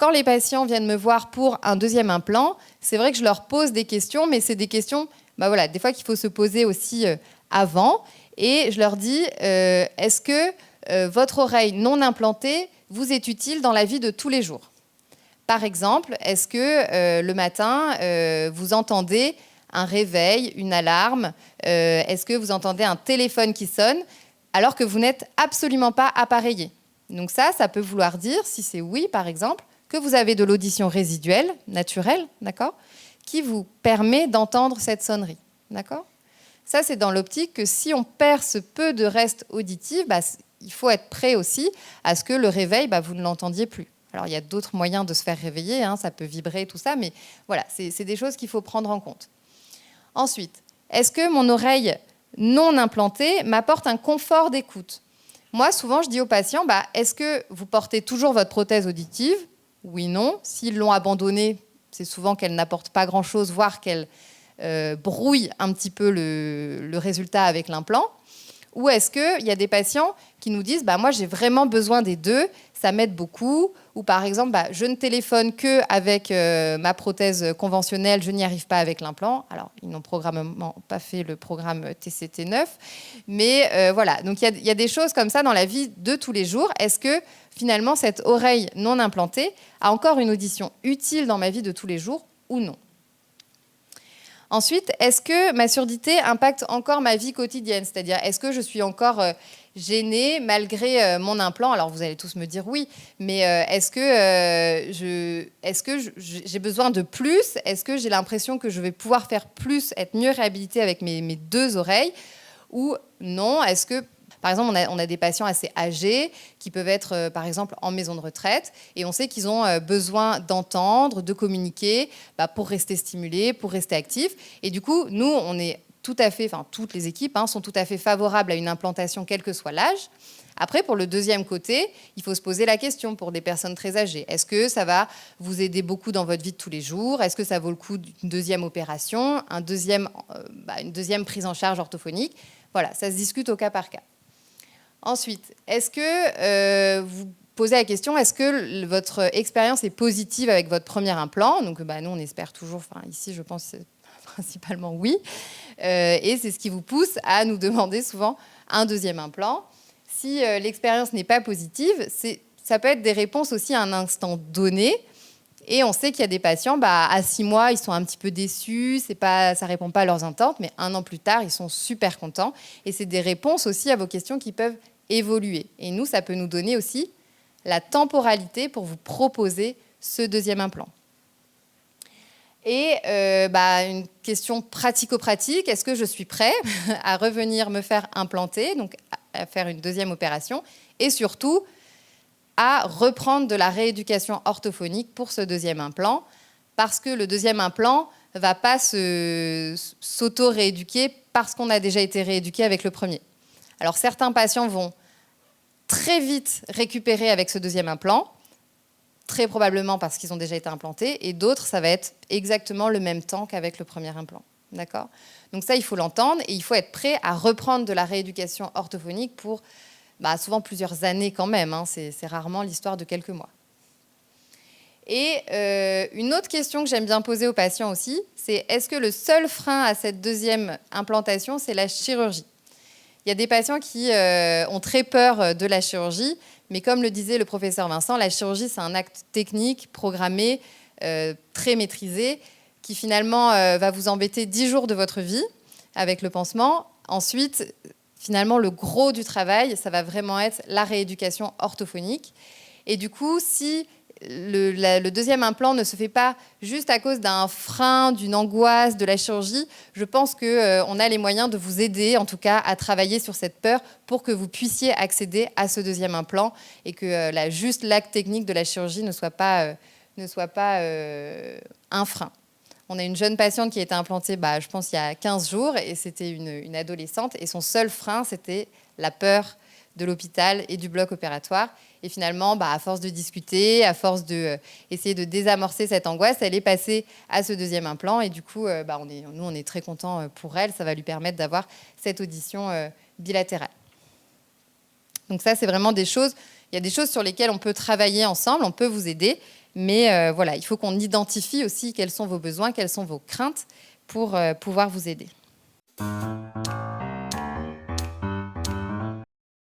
quand les patients viennent me voir pour un deuxième implant, c'est vrai que je leur pose des questions, mais c'est des questions, des fois qu'il faut se poser aussi avant. Et je leur dis, est-ce que votre oreille non implantée vous est utile dans la vie de tous les jours ? Par exemple, est-ce que le matin, vous entendez un réveil, une alarme ? Est-ce que vous entendez un téléphone qui sonne alors que vous n'êtes absolument pas appareillé ? Donc ça peut vouloir dire, si c'est oui, par exemple, que vous avez de l'audition résiduelle, naturelle, d'accord, qui vous permet d'entendre cette sonnerie, d'accord ? Ça, c'est dans l'optique que si on perd ce peu de reste auditif, il faut être prêt aussi à ce que le réveil, vous ne l'entendiez plus. Alors, il y a d'autres moyens de se faire réveiller, ça peut vibrer, tout ça, mais voilà, c'est des choses qu'il faut prendre en compte. Ensuite, est-ce que mon oreille non implantée m'apporte un confort d'écoute ? Moi, souvent, je dis aux patients, est-ce que vous portez toujours votre prothèse auditive ? Oui, non. S'ils l'ont abandonnée, c'est souvent qu'elle n'apporte pas grand-chose, voire qu'elle brouille un petit peu le résultat avec l'implant. Ou est-ce qu'il y a des patients qui nous disent moi j'ai vraiment besoin des deux, ça m'aide beaucoup, ou par exemple je ne téléphone qu'avec ma prothèse conventionnelle, je n'y arrive pas avec l'implant. Alors ils n'ont probablement pas fait le programme TCT9, mais voilà, donc il y a des choses comme ça dans la vie de tous les jours. Est-ce que finalement cette oreille non implantée a encore une audition utile dans ma vie de tous les jours ou non ? Ensuite, est-ce que ma surdité impacte encore ma vie quotidienne ? C'est-à-dire, est-ce que je suis encore gênée malgré mon implant ? Alors, vous allez tous me dire oui, mais est-ce que j'ai besoin de plus ? Est-ce que j'ai l'impression que je vais pouvoir faire plus, être mieux réhabilitée avec mes deux oreilles ? Ou non ? Est-ce que... Par exemple, on a des patients assez âgés qui peuvent être, par exemple, en maison de retraite et on sait qu'ils ont besoin d'entendre, de communiquer pour rester stimulés, pour rester actifs. Et du coup, nous, on est tout à fait, toutes les équipes sont tout à fait favorables à une implantation, quel que soit l'âge. Après, pour le deuxième côté, il faut se poser la question pour des personnes très âgées. Est-ce que ça va vous aider beaucoup dans votre vie de tous les jours ? Est-ce que ça vaut le coup d'une deuxième opération, une deuxième prise en charge orthophonique ? Voilà, ça se discute au cas par cas. Ensuite, est-ce que vous posez la question, est-ce que votre expérience est positive avec votre premier implant ? Donc, nous, on espère toujours, ici, je pense principalement oui. Et c'est ce qui vous pousse à nous demander souvent un deuxième implant. Si l'expérience n'est pas positive, ça peut être des réponses aussi à un instant donné. Et on sait qu'il y a des patients, à 6 mois, ils sont un petit peu déçus, ça ne répond pas à leurs attentes, mais 1 an plus tard, ils sont super contents. Et c'est des réponses aussi à vos questions qui peuvent évoluer. Et nous, ça peut nous donner aussi la temporalité pour vous proposer ce deuxième implant. Et une question pratico-pratique, est-ce que je suis prêt à revenir me faire implanter, donc à faire une deuxième opération, et surtout à reprendre de la rééducation orthophonique pour ce deuxième implant, parce que le deuxième implant ne va pas s'auto-rééduquer parce qu'on a déjà été rééduqué avec le premier. Alors certains patients vont très vite récupérer avec ce deuxième implant, très probablement parce qu'ils ont déjà été implantés, et d'autres, ça va être exactement le même temps qu'avec le premier implant. D'accord ? Donc ça, il faut l'entendre, et il faut être prêt à reprendre de la rééducation orthophonique pour souvent plusieurs années quand même, c'est rarement l'histoire de quelques mois. Et une autre question que j'aime bien poser aux patients aussi, c'est est-ce que le seul frein à cette deuxième implantation, c'est la chirurgie ? Il y a des patients qui ont très peur de la chirurgie, mais comme le disait le professeur Vincent, la chirurgie, c'est un acte technique, programmé, très maîtrisé, qui finalement va vous embêter 10 jours de votre vie avec le pansement. Ensuite, finalement, le gros du travail, ça va vraiment être la rééducation orthophonique. Et du coup, si le deuxième implant ne se fait pas juste à cause d'un frein, d'une angoisse, de la chirurgie, je pense qu'on a les moyens de vous aider, en tout cas, à travailler sur cette peur pour que vous puissiez accéder à ce deuxième implant et que juste l'acte technique de la chirurgie ne soit pas un frein. On a une jeune patiente qui a été implantée, je pense, il y a 15 jours, et c'était une adolescente, et son seul frein, c'était la peur de l'hôpital et du bloc opératoire. Et finalement, à force de discuter, à force d'essayer de désamorcer cette angoisse, elle est passée à ce deuxième implant, et du coup, on est très contents pour elle, ça va lui permettre d'avoir cette audition bilatérale. Donc ça, c'est vraiment des choses, il y a des choses sur lesquelles on peut travailler ensemble, on peut vous aider, Mais voilà, il faut qu'on identifie aussi quels sont vos besoins, quelles sont vos craintes pour pouvoir vous aider.